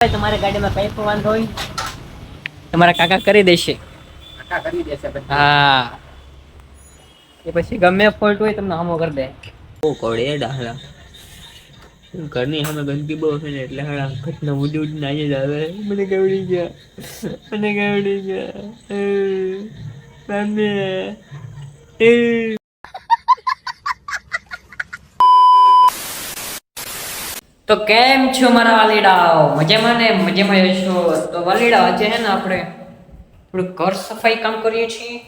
તમારી ગાડીમાં કઈ પણ વાંધો હોય તમારા કાકા કરી દેશે. હા એ પછી ગમે ફોલ્ટ હોય તમને હમો કરી દે. બહુ કવડે ડાહલા ઘરની સામે ગંદકી બહુ છે ને એટલે હાડા ઘટના ઉડી ઉડીને અહીંયા જ આવે. મને કવડી ગયા, મને કવડી ગયા મમ્મી. તો કેમ છો મારા વાલીડાઓ? મજામાં ને? મજામાં છો તો વાલીડા આજે હે ને આપણે થોડું ઘર સફાઈ કામ કરીએ છીએ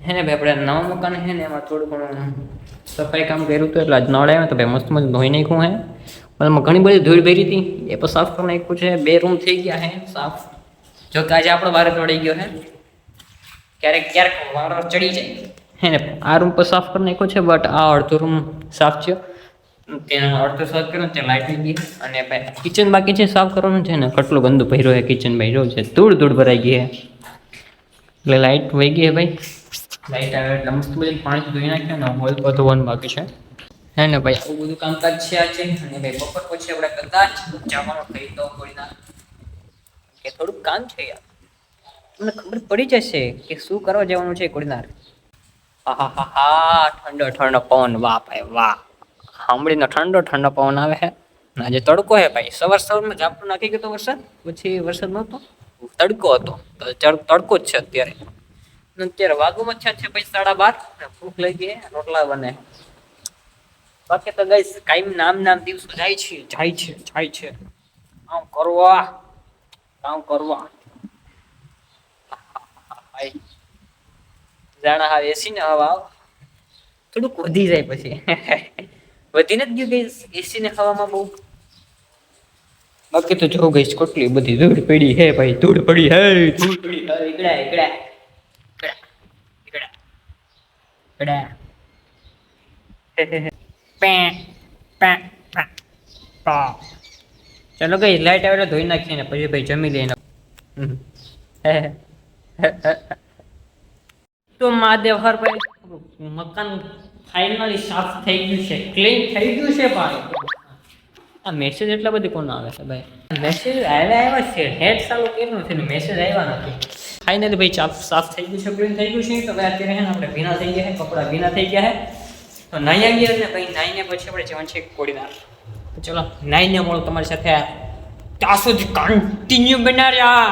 હે ને ભાઈ. આપણે નવા મકાન હે ને એમાં થોડું ઘણું સફાઈ કામ કર્યું હતું એટલે આજ નળ આવ્યો તો ભાઈ મસ્ત મસ્ત ધોઈ નાખ્યું હે. એમાં ઘણી બધી ધૂળ ભરી હતી એ પણ સાફ કરી નાખ્યું છે. 2 રૂમ થઈ ગયા હે સાફ. જો કે આજે આપણો વારો ચડી ગયો હે, ક્યારેક ક્યારેક વારો ચડી જાય હે ને. આ રૂમ પર સાફ કરી નાખ્યો છે બટ આ અડધો રૂમ સાફ છે. ત્યાં અડધો સાફ કર્યો ત્યાં લાઈટ લઈ ગઈ અને ભાઈ કિચન બાકી છે સાફ કરવાનું છે ને. કેટલું ગંદુ ભર્યો છે કિચન ભર્યો છે, ધૂળ ધૂળ ભરાઈ ગઈ છે એટલે લાઈટ વહી ગઈ છે ભાઈ. લાઈટ આવે એટલે મસ્ત બધી પાણી ધોઈ નાખ્યા ને હોલ પર ધોવાનું બાકી છે હે ને ભાઈ. આવું બધું કામકાજ છે આજે. અને ભાઈ બપોર પછી આપણે કદાચ જવાનું થઈ તો કોઈ ના કે થોડુંક કામ છે યાર. તમને ખબર પડી જશે કે શું કરવા જવાનું છે કોડીનાર. હા હા હા ઠંડો ઠંડો પવન, વાહ ભાઈ વાહ. સાંભળીને ઠંડો ઠંડો પવન આવે છે. આજે તડકો હે ભાઈ. સવારમાં ઝાપટું નાખી ગયો તો વરસાદ, પછી વરસાદ નહોતો, તડકો હતો. તડકો જ છે અત્યારે. અત્યારે વાગુમાં છે ભાઈ 12:30. ભૂખ લાગી રોટલા બને. બાકી તો ગઈસ કાયમ નામ દિવસો જાય છે. કામ કરવા જાણા હા એસી ને હવા થોડુંક વધી જાય પછી વધીને જ ગયું ગઈસ એસી ને હવામાં બહુ. બાકી તો જો ગઈસ કેટલી બધી ધૂળ પડી હે ભાઈ. ધૂળ પડી હે ચલો ગઈ લાઈટ આવે ધોઈ નાખીએ ને પછી ભાઈ જમી લઈને. તો મહાદેવ હર ભાઈ મકાન ફાઇનલી સાફ થઈ ગયું છે, ક્લીન થઈ ગયું છે ભાઈ. આ મેસેજ એટલા બધી કોણ આવે છે ભાઈ? મેસેજ આવ્યા છે, નેટ ચાલુ કર્યું છે ને મેસેજ આવ્યા નથી. ફાઇનલી ભાઈ સાફ થઈ ગયું છે, ક્લીન થઈ ગયું છે. તો ભાઈ અત્યારે હે ને આપણે ભીના થઈ ગયા છે, કપડા ભીના થઈ ગયા છે. તો નાઈ આવીએ ને ભાઈ, નાઈને પછી આપણે જવાનું છે કોડીનાર. તો ચલો નાઈને મળો તમારી સાથે, ત્યાં સુધી કન્ટિન્યુ બનાવ્યા.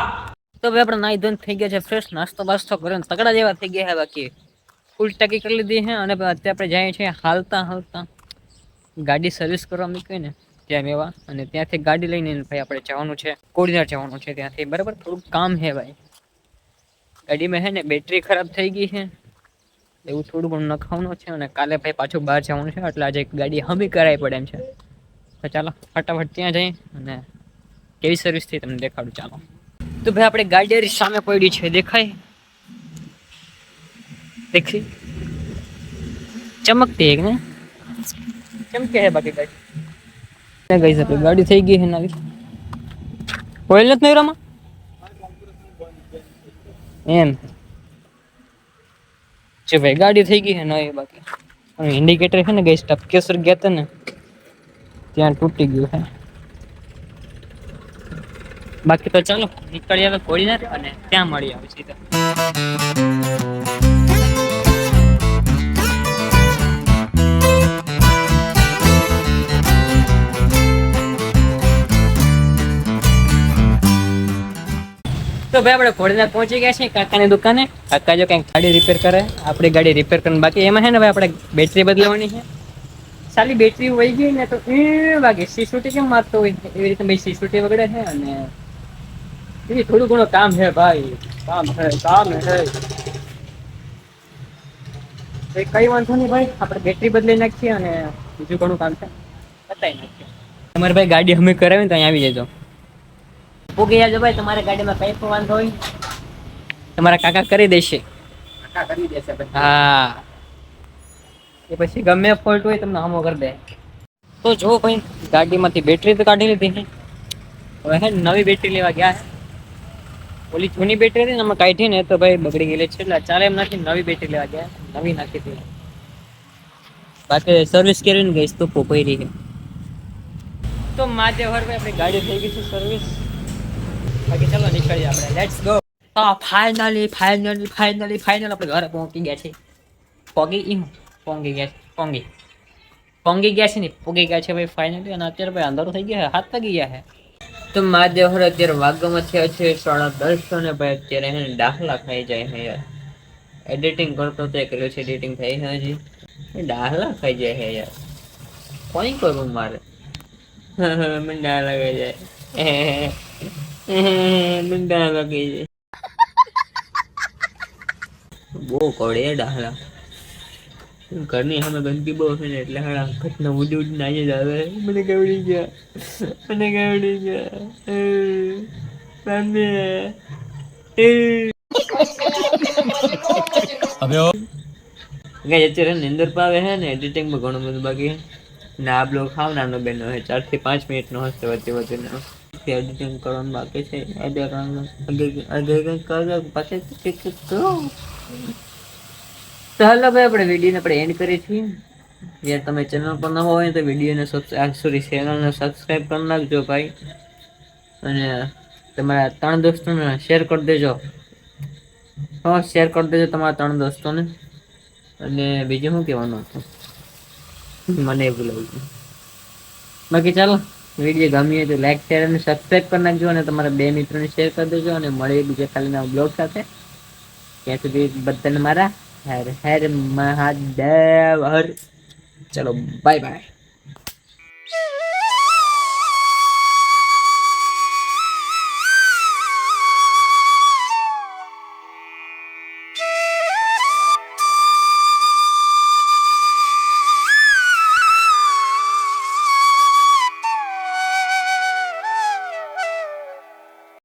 તો ભાઈ આપણે નાઈ ધોઈને થઈ ગયા છે ફ્રેશ, નાસ્તો બાસ્તો કરીને તગડા જેવા થઈ ગયા છે. બાકી ફૂલ ટાંકી કરી લીધી છે અને અત્યારે આપણે જઈએ છીએ હાલતા ગાડી સર્વિસ કરવા મૂકી ને ત્યાં મેવા. અને ત્યાંથી ગાડી લઈને ભાઈ આપણે જવાનું છે કોડીનાર જવાનું છે ત્યાંથી. બરાબર થોડુંક કામ છે ભાઈ. ગાડીમાં છે ને બેટરી ખરાબ થઈ ગઈ છે, એવું થોડું ઘણું નખાવાનું છે. અને કાલે ભાઈ પાછું બહાર જવાનું છે એટલે આજે ગાડી હમી કરાવી પડે એમ છે. તો ચાલો ફટાફટ ત્યાં જઈએ અને કેવી સર્વિસ થઈ તમને દેખાડું. ચાલો તો ભાઈ આપણે ગાડી સામે પડી છે, દેખાય દેખી ચમકતી એક ને ચમકે હે. બાકી ગાડી ગઈ શકે, ગાડી થઈ ગઈ છે નવી. ઓઇલ નથી નહીં રામાં એમ છે ભાઈ. ગાડી થઈ ગઈ છે નવી. બાકી ઇન્ડિકેટર છે ને ગઈ ટપકેસર ગયા હતા ને ત્યાં તૂટી ગયું છે. બાકી તો ચાલો નીકળી આવે કોડીનાર અને ત્યાં મળી આવે સીધા. તો ભાઈ આપણે કોડીનાર પહોંચી ગયા છીએ કાકાની દુકાને. કાકા જો કંઈક ગાડી રિપેર કરે, આપણી ગાડી રિપેર કરીને બાકી એમાં છે ને ભાઈ આપણે બેટરી બદલાવાની છે. સાલી બેટરી વહી ગઈ ને તો એ વાગે સીસુટી કેમ મારતો હોય એવી રીતે ભાઈ સીસુટી વગડે છે. અને એ થોડું ઘણું કામ છે ભાઈ, કામ છે કઈ વાંધો નહીં ભાઈ. આપણે બેટરી બદલી નાખીએ અને બીજું ઘણું કામ છે બતાવી નાખીએ. તમારે ભાઈ ગાડી અમે કરાવી ને તો અહીં આવી જજો. પૂગી જાજો ભાઈ. તમારી ગાડીમાં કઈ પણ વાંધો હોય તમારા કાકા કરી દેશે. હા એ પછી ગમે ફોલ્ટ હોય તમને હમો કરી દે. તો જો ભાઈ ગાડીમાંથી બેટરી તો કાઢી લીધી. હવે હે નવી બેટરી લેવા ગયા છે. ઓલી જૂની બેટરી હતી ને અમે કાઢી ને તો ભાઈ બગડી ગયેલી છે એટલે ચાલે એમ નથી. નવી બેટરી લેવા ગયા, નવી નાખી હતી. બાકી સર્વિસ કરીને ગઈશ તો પોપાઈ રહી છે. તો તો મહાદેવ હર ભાઈ આપણી ગાડી થઈ ગઈ છે સર્વિસ. બાકી ચાલો નીકળીએ આપણે, લેટ્સ ગો. તો ફાઇનલી આપણે ઘરે પહોંચી ગયા છે. પોંગી ગયા છે ને પોગી ગયા છે ભાઈ ફાઇનલી. અને અત્યારે ભાઈ અંધારું થઈ ગયા છે, 7 વાગી ગયા છે. તો મહાદેવ હર અત્યારે વાગવામાં થયા છે 10:30 ને ભાઈ અત્યારે હે ને દાખલા ખાઈ જાય છે યાર. એડિટિંગ કરતો તો કર્યો છે, એડિટિંગ થઈ છે હજી, દાખલા ખાઈ જાય છે યાર. કોઈ કરું મારે મને ડાળ લાગી જાય, મને ડાળ લાગી જાય. બહુ કવડે ડાહલા. ઘરની સામે ગંદકી બહુ છે ને એટલે હાડા ઘટના ઉડી આજે જ આવે. મને કવડી ગયા. અત્યારે નિંદર પાવે છે ને એડિટિંગમાં ઘણું બધું બાકી ને આ બ્લોગ ખાવ નાનો બેનો છે, 4 થી 5 મિનિટનો હશે વચ્ચે એડિટિંગ કરવાનું બાકી છે. તો હાલો ભાઈ આપણે વિડીયોને આપણે એન્ડ કરીએ છીએ. યાર તમે ચેનલ પર ન હોય તો વિડીયોને ચેનલને સબસ્ક્રાઈબ કરી નાખજો ભાઈ. અને તમારા 3 દોસ્તોને શેર કરી દેજો. શેર કરી દેજો તમારા 3 દોસ્તોને. અને બીજું શું કહેવાનું હતું મને એ ભૂલાઈ ગયું. બાકી ચાલો વિડીયો ગમી તો લાઈક શેર અને સબસ્ક્રાઈબ કરી નાખજો. અને તમારા 2 મિત્રોને શેર કરી દેજો. અને મળીએ બીજા કાલના બ્લોગ સાથે. ત્યાં સુધી બધાને મારા હર હર મહાદેવ હર. ચલો બાય બાય.